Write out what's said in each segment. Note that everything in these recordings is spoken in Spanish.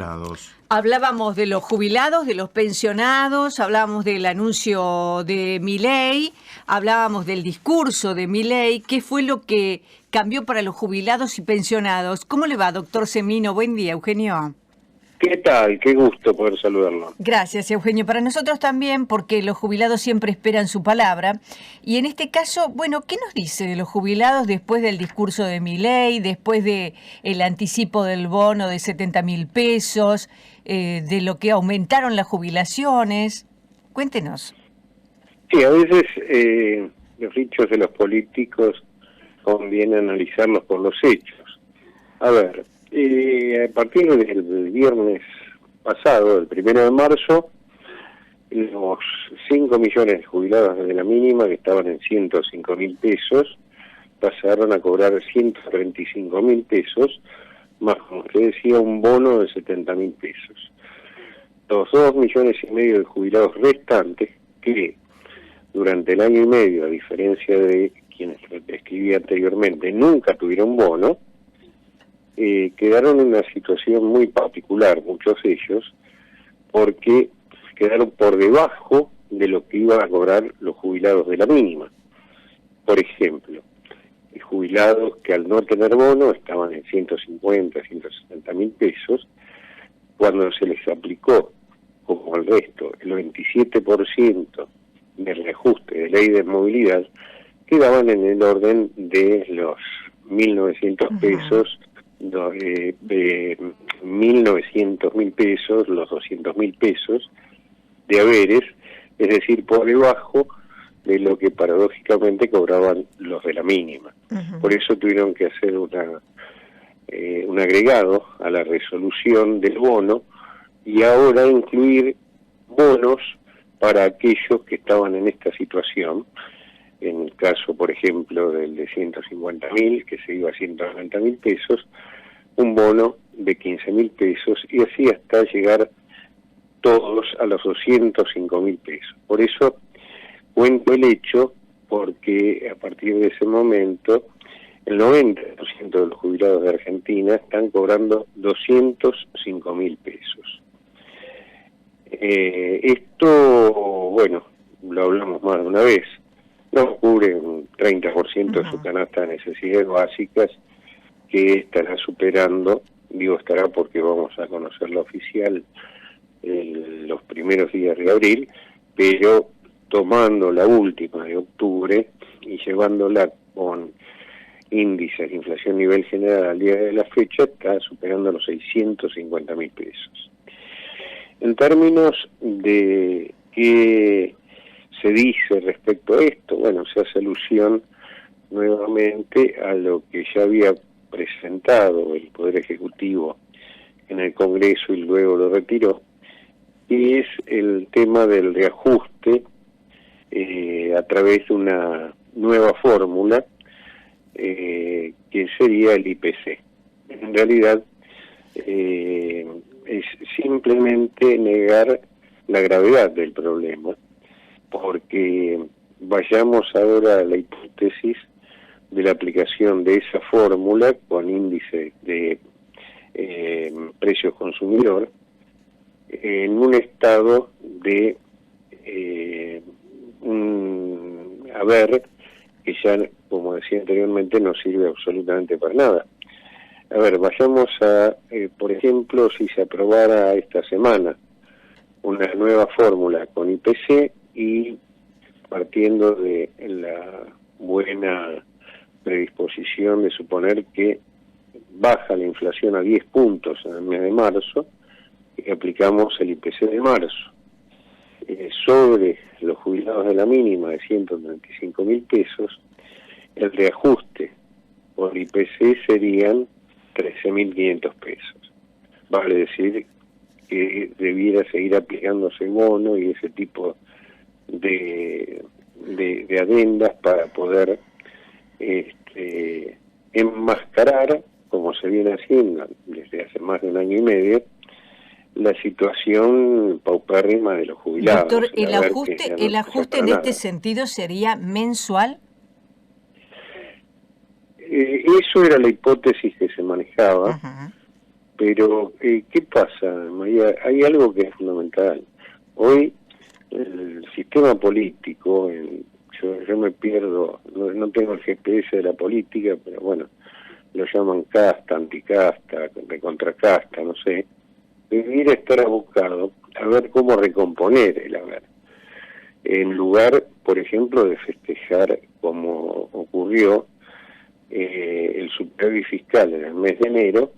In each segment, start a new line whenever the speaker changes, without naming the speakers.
involucrados?
Hablábamos de los jubilados, de los pensionados, hablábamos del anuncio de Milei, hablábamos del discurso de Milei. ¿Qué fue lo que cambió para los jubilados y pensionados? ¿Cómo le va, doctor Semino? Buen día, Eugenio.
¿Qué tal? Qué gusto poder saludarlo.
Gracias, Eugenio. Para nosotros también, porque los jubilados siempre esperan su palabra. Y en este caso, bueno, ¿qué nos dice de los jubilados después del discurso de Milei, después de el anticipo del bono de 70.000 pesos, de lo que aumentaron las jubilaciones? Cuéntenos.
Sí, a veces los dichos de los políticos conviene analizarlos por los hechos. A ver, a partir del viernes pasado, el 1 de marzo, los 5 millones de jubilados de la mínima, que estaban en 105.000 pesos, pasaron a cobrar 135.000 pesos, más, como usted decía, un bono de 70.000 pesos. Los 2,5 millones de jubilados restantes, que durante el año y medio, a diferencia de quienes describí anteriormente, nunca tuvieron bono, quedaron en una situación muy particular, muchos de ellos, porque quedaron por debajo de lo que iban a cobrar los jubilados de la mínima. Por ejemplo, jubilados que al no tener bono estaban en 150, 160.000 pesos, cuando se les aplicó, como al resto, el 27% de reajuste de ley de movilidad, quedaban en el orden de los 1.900 pesos, de 1.900.000 pesos, los 200.000 pesos de haberes, es decir, por debajo de lo que paradójicamente cobraban los de la mínima. Por eso tuvieron que hacer un agregado a la resolución del bono y ahora incluir bonos para aquellos que estaban en esta situación. En el caso, por ejemplo, del de 150.000, que se iba a 190.000 pesos, un bono de 15.000 pesos, y así hasta llegar todos a los 205.000 pesos. Por eso cuento el hecho, porque a partir de ese momento el 90% de los jubilados de Argentina están cobrando 205.000 pesos. Esto, bueno, lo hablamos más de una vez, no cubre un 30% de su canasta de necesidades básicas, que estará superando, digo estará porque vamos a conocer la oficial los primeros días de abril, pero tomando la última de octubre y llevándola con índices de inflación a nivel general al día de la fecha, está superando los 650.000 pesos. En términos de qué se dice respecto a esto, bueno, se hace alusión nuevamente a lo que ya había presentado el Poder Ejecutivo en el Congreso y luego lo retiró, y es el tema del reajuste a través de una nueva fórmula que sería el IPC. En realidad es simplemente negar la gravedad del problema, porque vayamos ahora a la hipótesis de la aplicación de esa fórmula con índice de precios consumidor en un estado de un haber que ya, como decía anteriormente, no sirve absolutamente para nada. A ver, vayamos a, por ejemplo, si se aprobara esta semana una nueva fórmula con IPC y partiendo de la buena predisposición de suponer que baja la inflación a 10 puntos en el mes de marzo y aplicamos el IPC de marzo. Sobre los jubilados de la mínima de 135.000 pesos, el reajuste por IPC serían 13.500 pesos. Vale decir que debiera seguir aplicándose bono y ese tipo de adendas para poder enmascarar, como se viene haciendo desde hace más de un año y medio, la situación paupérrima de los jubilados.
Doctor, ¿el ajuste en este sentido sería mensual?
Eso era la hipótesis que se manejaba. Pero, ¿qué pasa, María? Hay algo que es fundamental. Hoy, el sistema político, yo me pierdo, no tengo el GPS de la política, pero bueno, lo llaman casta, anticasta, recontracasta, no sé, debería estar abocado a ver cómo recomponer el haber, en lugar, por ejemplo, de festejar como ocurrió el superávit fiscal en el mes de enero,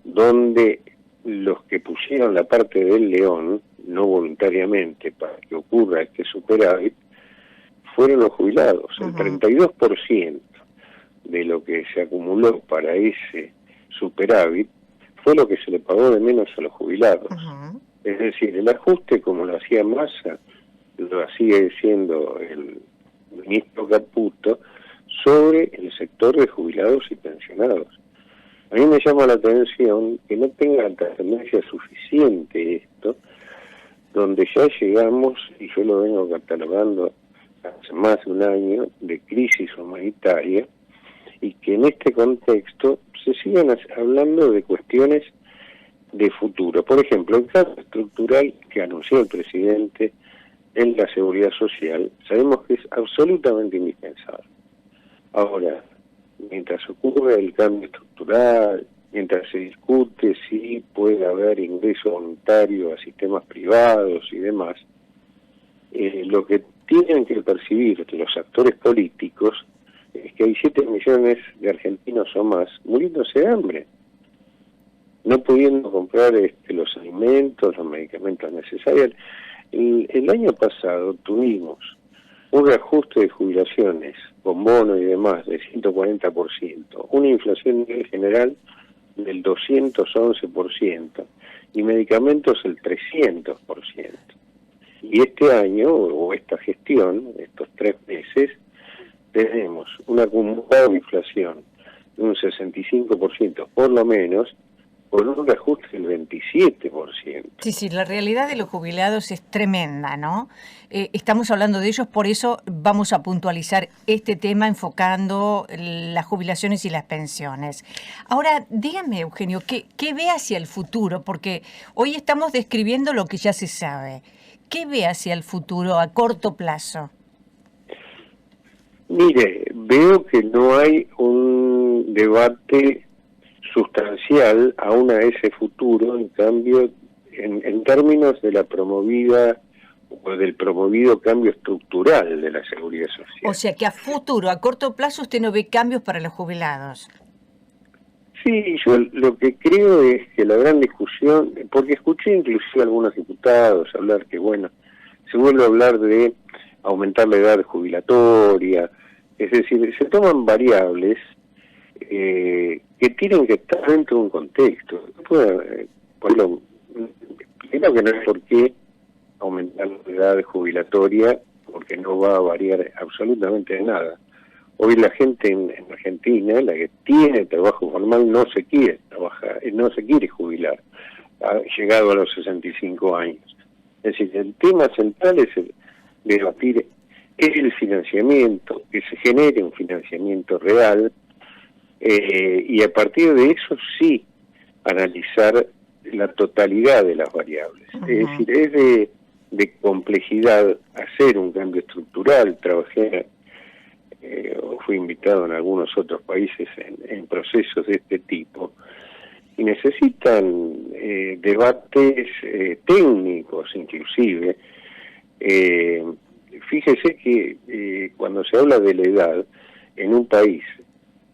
donde los que pusieron la parte del león, no voluntariamente, para que ocurra este superávit, fueron los jubilados. El 32% de lo que se acumuló para ese superávit fue lo que se le pagó de menos a los jubilados. Es decir, el ajuste, como lo hacía Massa, lo sigue siendo el ministro Caputo, sobre el sector de jubilados y pensionados. A mí me llama la atención que no tenga trascendencia suficiente esto, donde ya llegamos, y yo lo vengo catalogando hace más de un año, de crisis humanitaria, y que en este contexto se sigan hablando de cuestiones de futuro. Por ejemplo, el cambio estructural que anunció el presidente en la seguridad social, sabemos que es absolutamente indispensable. Ahora, mientras ocurre el cambio estructural, mientras se discute si puede haber ingreso voluntario a sistemas privados y demás, lo que tienen que percibir los actores políticos es que hay 7 millones de argentinos o más muriéndose de hambre, no pudiendo comprar los alimentos, los medicamentos necesarios. El año pasado tuvimos un reajuste de jubilaciones con bono y demás de 140%, una inflación en general del 211% y medicamentos el 300%. Y este año, o esta gestión, estos 3 meses, tenemos una acumulada inflación de un 65% por lo menos, con un reajuste del 27%.
Sí, la realidad de los jubilados es tremenda, ¿no? Estamos hablando de ellos, por eso vamos a puntualizar este tema enfocando las jubilaciones y las pensiones. Ahora, dígame, Eugenio, ¿qué ve hacia el futuro? Porque hoy estamos describiendo lo que ya se sabe. ¿Qué ve hacia el futuro a corto plazo?
Mire, veo que no hay un debate sustancial aún a ese futuro, en cambio, en términos de la promovida o del promovido cambio estructural de la seguridad social.
O sea que a futuro, a corto plazo, usted no ve cambios para los jubilados.
Sí, yo lo que creo es que la gran discusión, porque escuché inclusive a algunos diputados hablar que, bueno, se vuelve a hablar de aumentar la edad jubilatoria, es decir, se toman variables que tienen que estar dentro de un contexto. Primero que no hay por qué aumentar la edad jubilatoria, porque no va a variar absolutamente nada. Hoy la gente en Argentina, la que tiene trabajo formal, no se quiere trabajar, no se quiere jubilar, ha llegado a los 65 años. Es decir, el tema central es debatir el financiamiento, que se genere un financiamiento real, y a partir de eso sí analizar la totalidad de las variables. Es decir, es de complejidad hacer un cambio estructural. Trabajé, fui invitado en algunos otros países en procesos de este tipo, y necesitan debates técnicos inclusive. Fíjese que cuando se habla de la edad en un país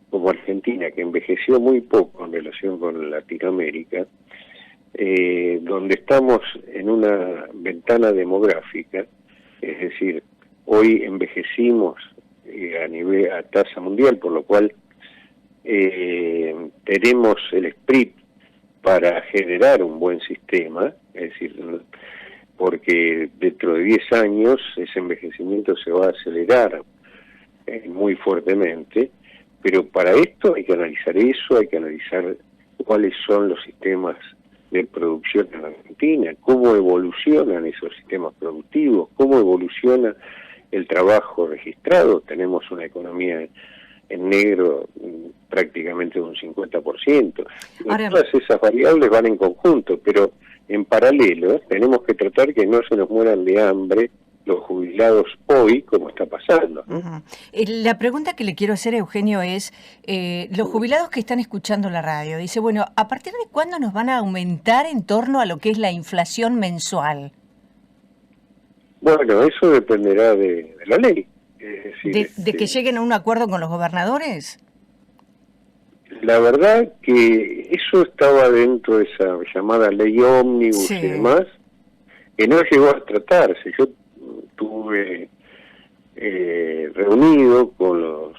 como Argentina, que envejeció muy poco en relación con Latinoamérica, donde estamos en una ventana demográfica, es decir, hoy envejecimos a tasa mundial, por lo cual tenemos el esprit para generar un buen sistema, es decir, porque dentro de 10 años ese envejecimiento se va a acelerar muy fuertemente, pero para esto hay que analizar eso, hay que analizar cuáles son los sistemas de producción en Argentina, cómo evolucionan esos sistemas productivos, cómo evoluciona el trabajo registrado. Tenemos una economía en negro prácticamente un 50%.
Ahora,
todas esas variables van en conjunto, pero en paralelo tenemos que tratar que no se nos mueran de hambre los jubilados hoy, como está pasando, ¿no?
La pregunta que le quiero hacer a Eugenio es, los jubilados que están escuchando la radio, dice, bueno, ¿a partir de cuándo nos van a aumentar en torno a lo que es la inflación mensual?
Bueno, eso dependerá de la ley. Es decir,
¿De que lleguen a un acuerdo con los gobernadores?
la verdad que eso estaba dentro de esa llamada ley ómnibus
Sí.
y demás, que no llegó a tratarse. Yo estuve reunido con los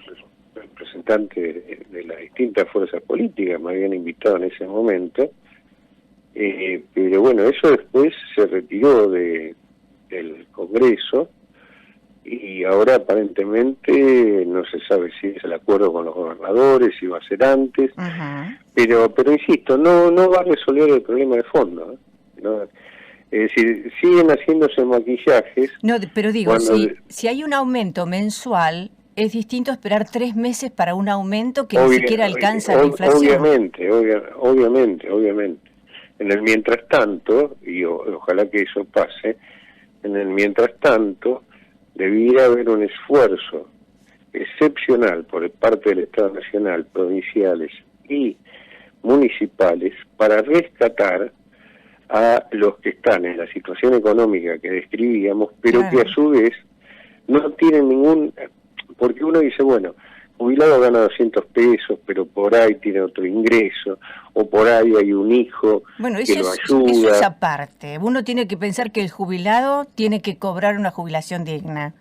representantes de las distintas fuerzas políticas, me habían invitado en ese momento, pero bueno, eso después se retiró del Congreso y ahora aparentemente no se sabe si es el acuerdo con los gobernadores, si va a ser antes, pero insisto, no va a resolver el problema de fondo, ¿no? Es decir, siguen haciéndose maquillajes.
No, pero digo,
cuando...
si hay un aumento mensual, es distinto esperar 3 meses para un aumento que ni siquiera alcanza la inflación.
Obviamente. En el mientras tanto, y ojalá que eso pase, en el mientras tanto, debiera haber un esfuerzo excepcional por parte del Estado Nacional, provinciales y municipales para rescatar a los que están en la situación económica que describíamos, pero
claro,
que a su vez no tienen ningún... Porque uno dice, bueno, jubilado gana 200 pesos, pero por ahí tiene otro ingreso, o por ahí hay un hijo que lo ayuda.
Eso es aparte. Uno tiene que pensar que el jubilado tiene que cobrar una jubilación digna.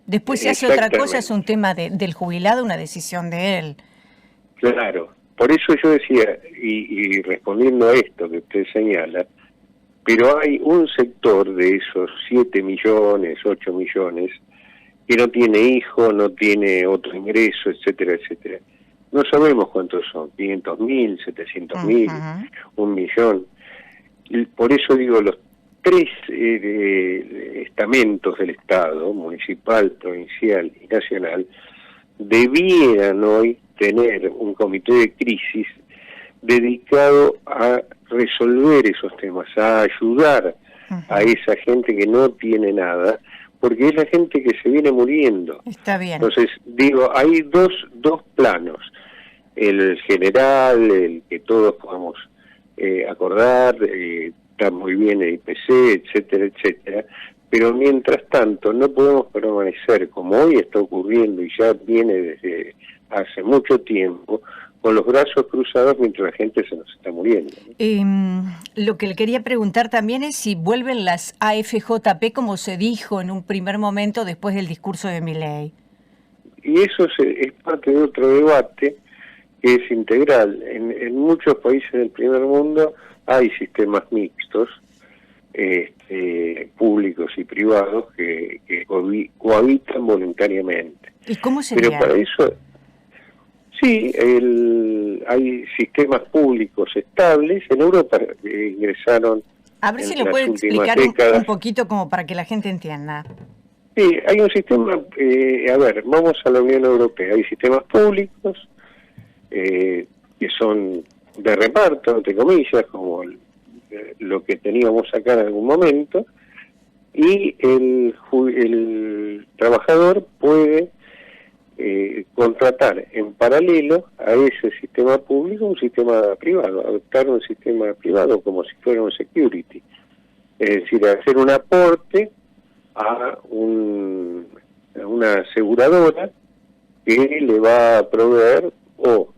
Después, si hace otra cosa, es un tema del jubilado, una decisión de él.
Claro, por eso yo decía, y respondiendo a esto que usted señala, pero hay un sector de esos 7 millones, 8 millones, que no tiene hijo, no tiene otro ingreso, etcétera, etcétera. No sabemos cuántos son, 500.000, 700.000, 1 millón. Y por eso digo, los 3 estamentos del Estado, municipal, provincial y nacional, debieran hoy tener un comité de crisis dedicado a resolver esos temas, a ayudar a esa gente que no tiene nada, porque es la gente que se viene muriendo.
Está bien.
Entonces, digo, hay dos planos, el general, el que todos podamos acordar, está muy bien el IPC, etcétera, etcétera, pero mientras tanto no podemos permanecer, como hoy está ocurriendo y ya viene desde hace mucho tiempo, con los brazos cruzados mientras la gente se nos está muriendo, ¿no?
Lo que le quería preguntar también es si vuelven las AFJP como se dijo en un primer momento después del discurso de Milei.
Y eso es parte de otro debate que es integral. En muchos países del primer mundo hay sistemas mixtos, públicos y privados, que cohabitan voluntariamente.
¿Y cómo sería?
Pero para eso... Sí, hay sistemas públicos estables. En Europa ingresaron...
A ver si lo puede explicar un poquito como para que la gente entienda.
Sí, hay un sistema... a ver, vamos a la Unión Europea. Hay sistemas públicos que son de reparto, entre comillas, como lo que teníamos acá en algún momento, y el trabajador puede... contratar en paralelo a ese sistema público un sistema privado, adoptar un sistema privado como si fuera un security, es decir, hacer un aporte a una aseguradora que le va a proveer, o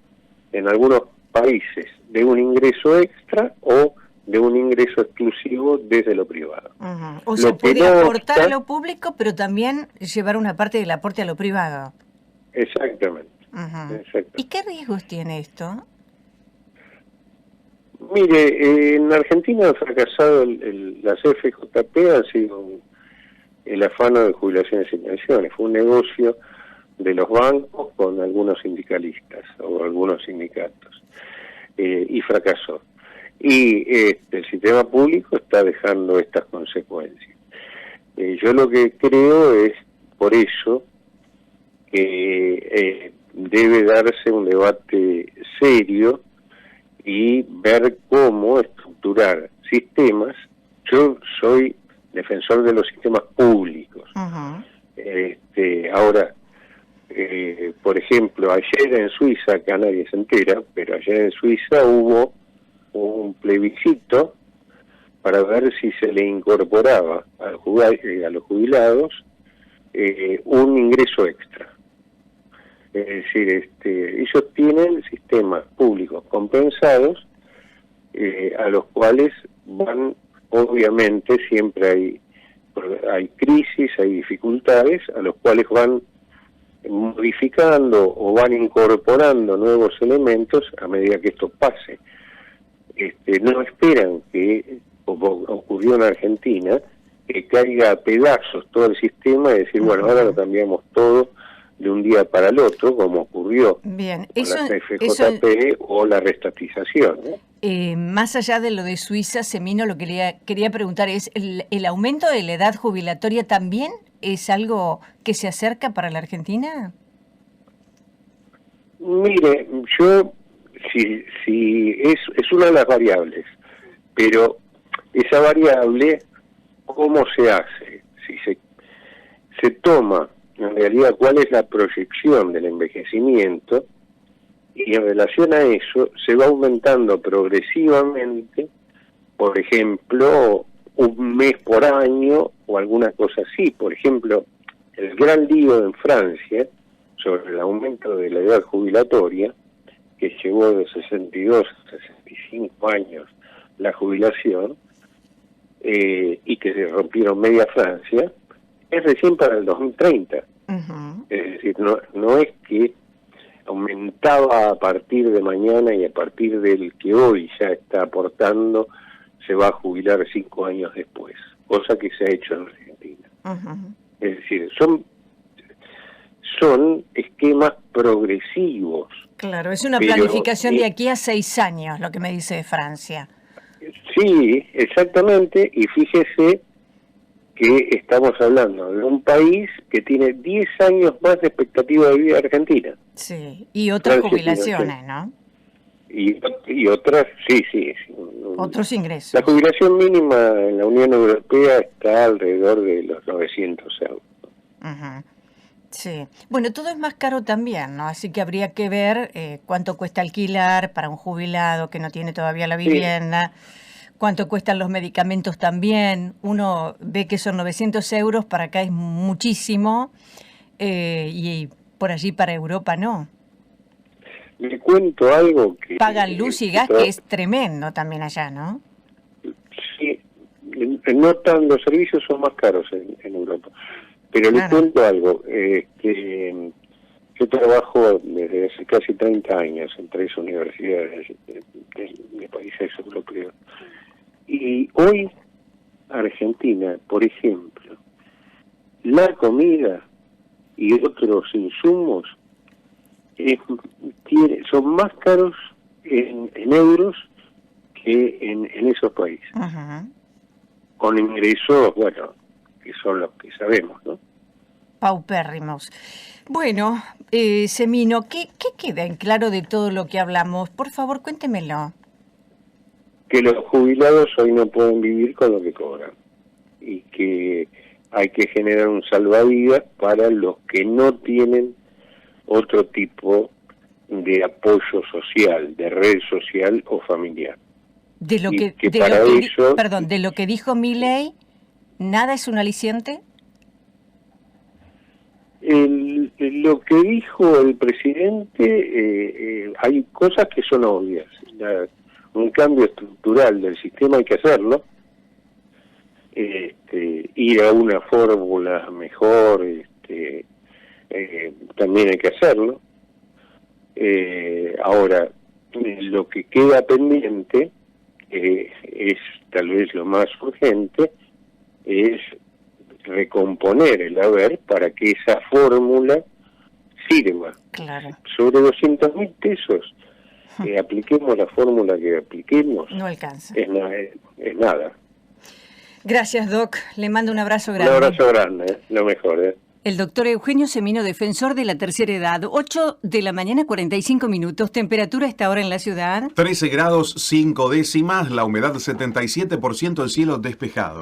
en algunos países, de un ingreso extra o de un ingreso exclusivo desde lo privado.
O sea, puede aportar a lo público, pero también llevar una parte del aporte a lo privado.
Exactamente.
¿Y qué riesgos tiene esto?
Mire, en Argentina ha fracasado las FJP, ha sido el afano de jubilaciones y pensiones. Fue un negocio de los bancos con algunos sindicalistas o algunos sindicatos, y fracasó. Y el sistema público está dejando estas consecuencias. Yo lo que creo es, por eso, que debe darse un debate serio y ver cómo estructurar sistemas. Yo soy defensor de los sistemas públicos.
Ajá.
Ahora, por ejemplo, ayer en Suiza, acá nadie se entera, pero ayer en Suiza hubo un plebiscito para ver si se le incorporaba a los jubilados un ingreso extra. Es decir, ellos tienen sistemas públicos compensados a los cuales van, obviamente, siempre hay crisis, hay dificultades, a los cuales van modificando o van incorporando nuevos elementos a medida que esto pase. No esperan que, como ocurrió en Argentina, que caiga a pedazos todo el sistema y decir, bueno, ahora lo cambiamos todo de un día para el otro, como ocurrió
Bien,
con la CFJP o la restatización, ¿no?
Más allá de lo de Suiza, Semino, lo que quería preguntar es, ¿el aumento de la edad jubilatoria también es algo que se acerca para la Argentina?
Mire, yo, si es una de las variables, pero esa variable, ¿cómo se hace? Si se toma, en realidad, cuál es la proyección del envejecimiento, y en relación a eso se va aumentando progresivamente, por ejemplo, un mes por año o alguna cosa así. Por ejemplo, el gran lío en Francia sobre el aumento de la edad jubilatoria, que llegó de 62 a 65 años la jubilación, y que se rompieron media Francia, es recién para el 2030.
Uh-huh.
Es decir, no es que aumentaba a partir de mañana y a partir del que hoy ya está aportando se va a jubilar 5 años después, cosa que se ha hecho en Argentina.
Uh-huh.
Es decir, son esquemas progresivos.
Claro, es una planificación de aquí a 6 años, lo que me dice de Francia.
Sí, exactamente, y fíjese que estamos hablando de un país que tiene 10 años más de expectativa de vida de Argentina.
Sí, y otras jubilaciones, ¿no?
Y otras, sí.
Otros ingresos.
La jubilación mínima en la Unión Europea está alrededor de los 900 euros.
Uh-huh. Sí. Bueno, todo es más caro también, ¿no? Así que habría que ver cuánto cuesta alquilar para un jubilado que no tiene todavía la vivienda. Sí. ¿Cuánto cuestan los medicamentos también? Uno ve que son 900 euros, para acá es muchísimo, y por allí para Europa no.
Le cuento algo que...
Pagan luz y gas, que es tremendo también allá, ¿no?
Sí, no tan, los servicios son más caros en Europa. Pero le cuento algo, que yo trabajo desde hace casi 30 años en 3 universidades de países europeos. Y hoy, Argentina, por ejemplo, la comida y otros insumos son más caros en euros que en esos países.
Uh-huh.
Con ingresos, bueno, que son los que sabemos, ¿no?
Paupérrimos. Bueno, Semino, ¿qué queda en claro de todo lo que hablamos? Por favor, cuéntemelo.
Que los jubilados hoy no pueden vivir con lo que cobran y que hay que generar un salvavidas para los que no tienen otro tipo de apoyo social, de red social o familiar.
De lo que dijo Milei, ¿nada es un aliciente?
Lo que dijo el presidente, hay cosas que son obvias. Un cambio estructural del sistema hay que hacerlo, ir a una fórmula mejor, también hay que hacerlo. Ahora, lo que queda pendiente es tal vez lo más urgente, es recomponer el haber para que esa fórmula sirva.
Claro.
Sobre 200.000 pesos, apliquemos la fórmula que apliquemos,
no alcanza.
Es nada.
Gracias, Doc. Le mando un abrazo grande.
Un abrazo grande, lo mejor.
El doctor Eugenio Semino, defensor de la tercera edad. 8 de la mañana, 45 minutos. Temperatura a esta hora en la ciudad.
13 grados 5 décimas, la humedad 77%, el cielo despejado.